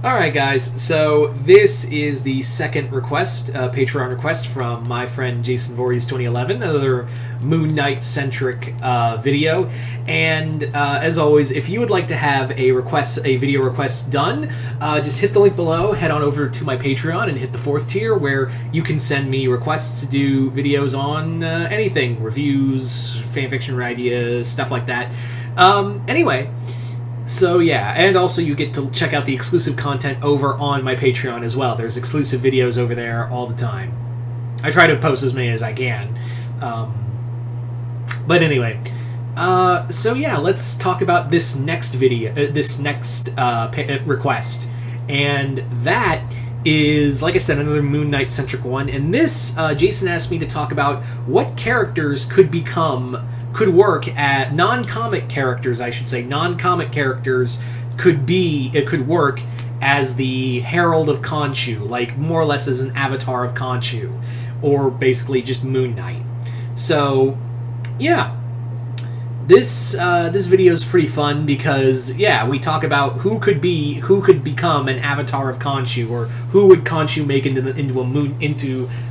Alright guys, so this is the second request, Patreon request from my friend Jason Voorhees 2011, another Moon Knight-centric video, and as always, if you would like to have a video request done, just hit the link below, head on over to my Patreon and hit the 4th tier where you can send me requests to do videos on anything, reviews, fanfiction ideas, stuff like that. Anyway, so yeah, and also you get to check out the exclusive content over on my Patreon as well. There's exclusive videos over there all the time. I try to post as many as I can. But anyway, so yeah, let's talk about this next video, request. And that is, like I said, another Moon Knight-centric one. And this, Jason asked me to talk about what characters could work at non-comic characters, I should say. Non-comic characters could work as the Herald of Khonshu, like more or less as an avatar of Khonshu, or basically just Moon Knight. So, yeah. This video is pretty fun because, yeah, we talk about who could become an avatar of Khonshu, or who would Khonshu make into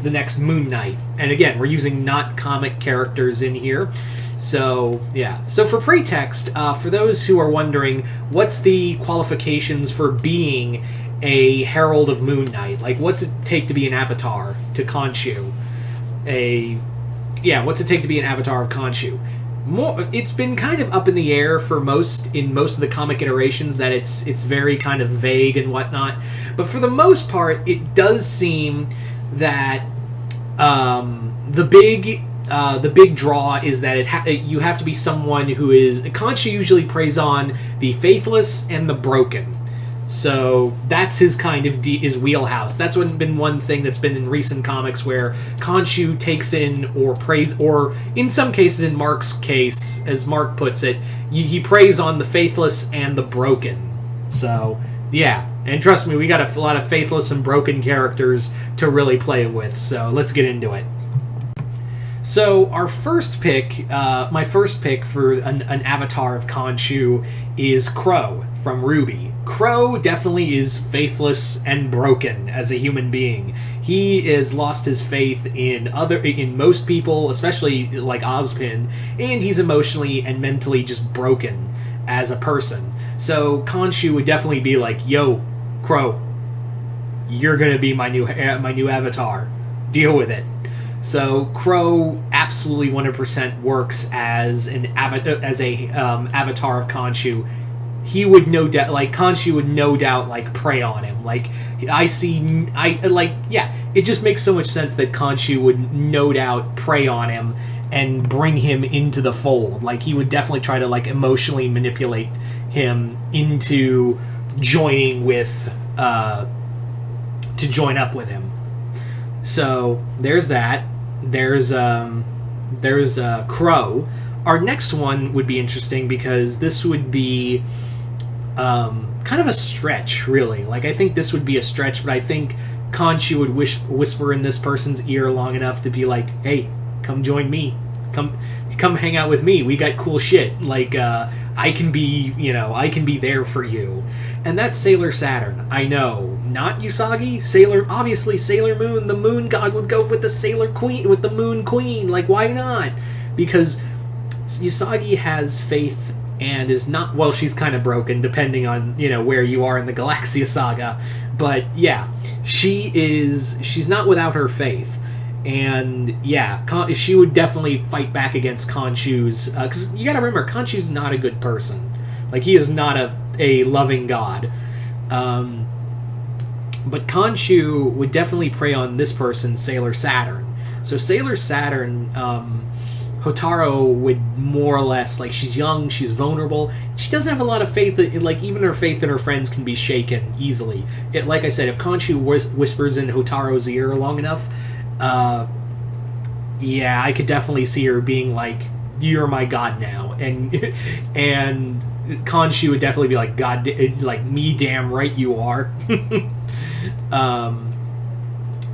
the next Moon Knight. And again, we're using not comic characters in here. So, yeah. So for pretext, for those who are wondering, what's the qualifications for being a Herald of Moon Knight? Like, what's it take to be an avatar to Khonshu? What's it take to be an avatar of Khonshu? It's been kind of up in the air for most of the comic iterations, that it's very kind of vague and whatnot. But for the most part, it does seem that the big draw is that you have to be someone who is... Khonshu usually preys on the faithless and the broken. So that's his kind of his wheelhouse. That's been one thing that's been in recent comics where Khonshu takes in or preys, or in some cases, in Mark's case, as Mark puts it, he preys on the faithless and the broken. So, yeah. And trust me, we got a lot of faithless and broken characters to really play with, so let's get into it. So our first pick, my first pick for an avatar of Khonshu is Qrow from Ruby. Qrow definitely is faithless and broken as a human being. He has lost his faith in most people, especially like Ozpin, and he's emotionally and mentally just broken as a person. So Khonshu would definitely be like, "Yo, Qrow, you're gonna be my new avatar. Deal with it." So Qrow absolutely 100% works as an avatar of Khonshu. He would Khonshu would no doubt prey on him. It just makes so much sense that Khonshu would no doubt prey on him and bring him into the fold. Like, he would definitely try to emotionally manipulate him into joining with to join up with him. So there's that. There's Qrow. Our next one would be interesting because this would be kind of a stretch, really. I think this would be a stretch, but I think Khonshu would whisper in this person's ear long enough to be like, "Hey, come join me. Come hang out with me. We got cool shit. I can be there for you." And that's Sailor Saturn. I know, not Usagi. Obviously Sailor Moon. The Moon God would go with the Sailor Queen, with the Moon Queen. Why not? Because Usagi has faith and is not... Well, she's kind of broken, depending on, where you are in the Galaxia Saga. But, yeah, she's not without her faith. And, yeah, she would definitely fight back against Khonshu's... Because you gotta remember, Khonshu's not a good person. He is not a loving god. But Khonshu would definitely prey on this person, Sailor Saturn. So Sailor Saturn... Hotaru would more or less, she's young, she's vulnerable, she doesn't have a lot of faith, even her faith in her friends can be shaken easily. Like I said, if Khonshu whispers in Hotaru's ear long enough, yeah, I could definitely see her being like, "You're my god now," and Khonshu would definitely be like, "God, me damn right you are."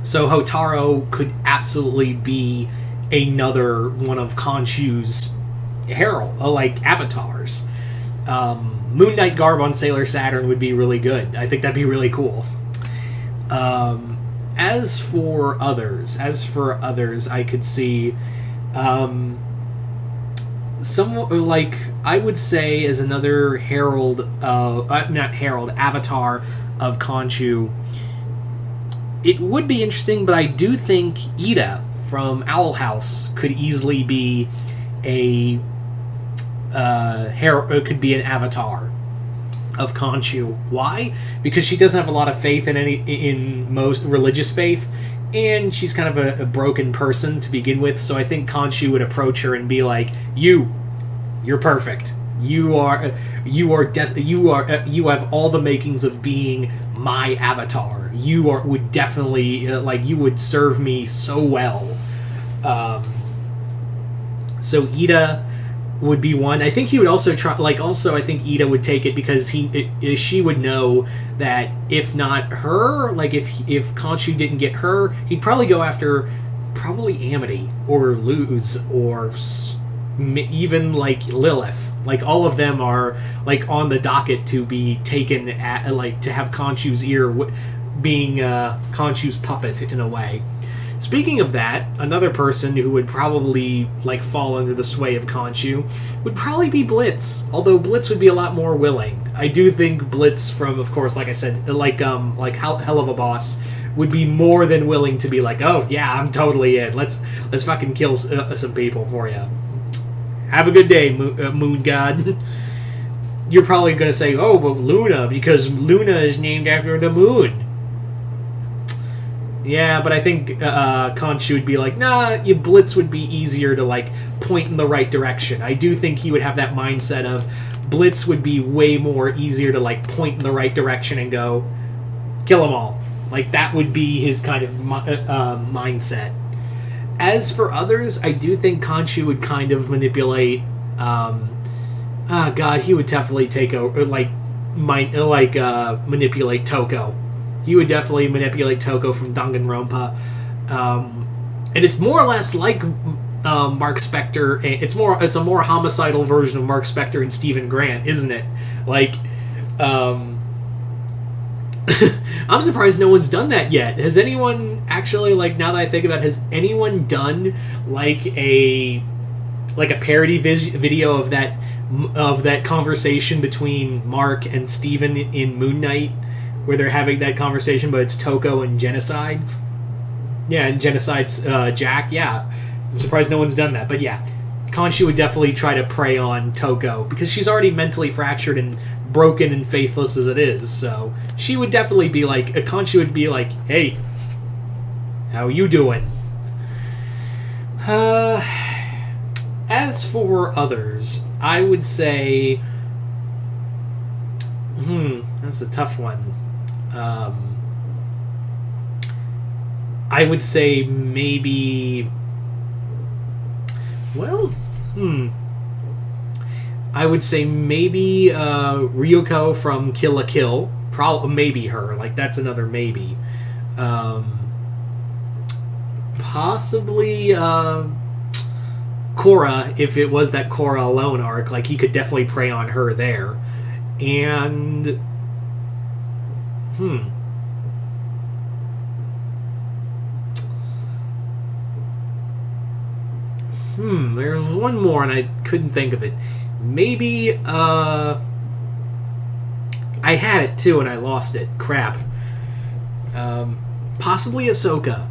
So Hotaru could absolutely be another one of Khonshu's avatars. Moon Knight garb on Sailor Saturn would be really good. I think that'd be really cool. As for others, I could see some, like, I would say as another avatar of Konshu. It would be interesting, but I do think Eda from Owl House could easily be could be an avatar of Konshu. Why? Because she doesn't have a lot of faith in most religious faith, and she's kind of a broken person to begin with. So I think Konshu would approach her and be like, "You're perfect. You have all the makings of being my avatar. Would definitely you would serve me so well." So Eda would be one. I think he would also try. I think Eda would take it because she would know that if not her, if Konshu didn't get her, he'd probably go after Amity or Luz or even Lilith. All of them are on the docket to be taken at to have Konshu's ear being Konshu's puppet in a way. Speaking of that, another person who would probably fall under the sway of Konshu would probably be Blitz. Although Blitz would be a lot more willing. I do think Blitz, from, of course, like I said, Hell of a Boss, would be more than willing to be "Oh yeah, I'm totally in. Let's fucking kill some people for you. Have a good day, Moon God." You're probably going to say, "Oh, but Luna, because Luna is named after the moon." Yeah, but I think Konshu would be nah, Blitz would be easier to point in the right direction. I do think he would have that mindset of Blitz would be way more easier to point in the right direction and go, kill them all. That would be his kind of mindset. As for others, I do think Konshu would kind of manipulate. He would definitely take over, manipulate Toko. He would definitely manipulate Toko from Danganronpa, and it's more or less like Mark Spector. It's a more homicidal version of Mark Spector and Stephen Grant, isn't it? I'm surprised no one's done that yet. Has anyone actually, now that I think about it, has anyone done a parody video of that conversation between Mark and Steven in Moon Knight, where they're having that conversation, but it's Toko and Genocide? Yeah, and Genocide's Jack. Yeah, I'm surprised no one's done that. But yeah, Konshu would definitely try to prey on Toko because she's already mentally fractured and broken and faithless as it is. So she would definitely be Konshu would be "Hey, how you doing?" As for others, I would say, that's a tough one. I would say maybe, I would say maybe Ryuko from Kill la Kill. Maybe her. That's another maybe. Possibly Korra, if it was that Korra alone arc. He could definitely prey on her there. And there's one more and I couldn't think of it. Maybe I had it too and I lost it. Crap. Possibly Ahsoka.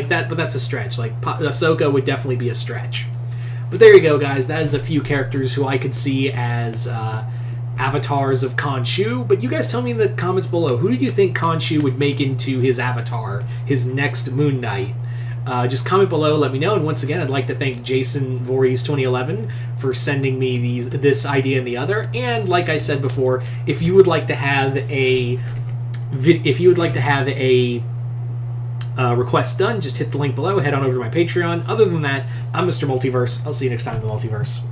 That, but that's a stretch. Ahsoka would definitely be a stretch. But there you go, guys. That is a few characters who I could see as avatars of Konshu. But you guys tell me in the comments below, who do you think Konshu would make into his avatar, his next Moon Knight? Just comment below, let me know. And once again, I'd like to thank Jason Voorhees 2011 for sending me this idea and the other. And like I said before, if you would like to have a request done, just hit the link below, head on over to my Patreon. Other than that, I'm Mr. Multiverse. I'll see you next time in the Multiverse.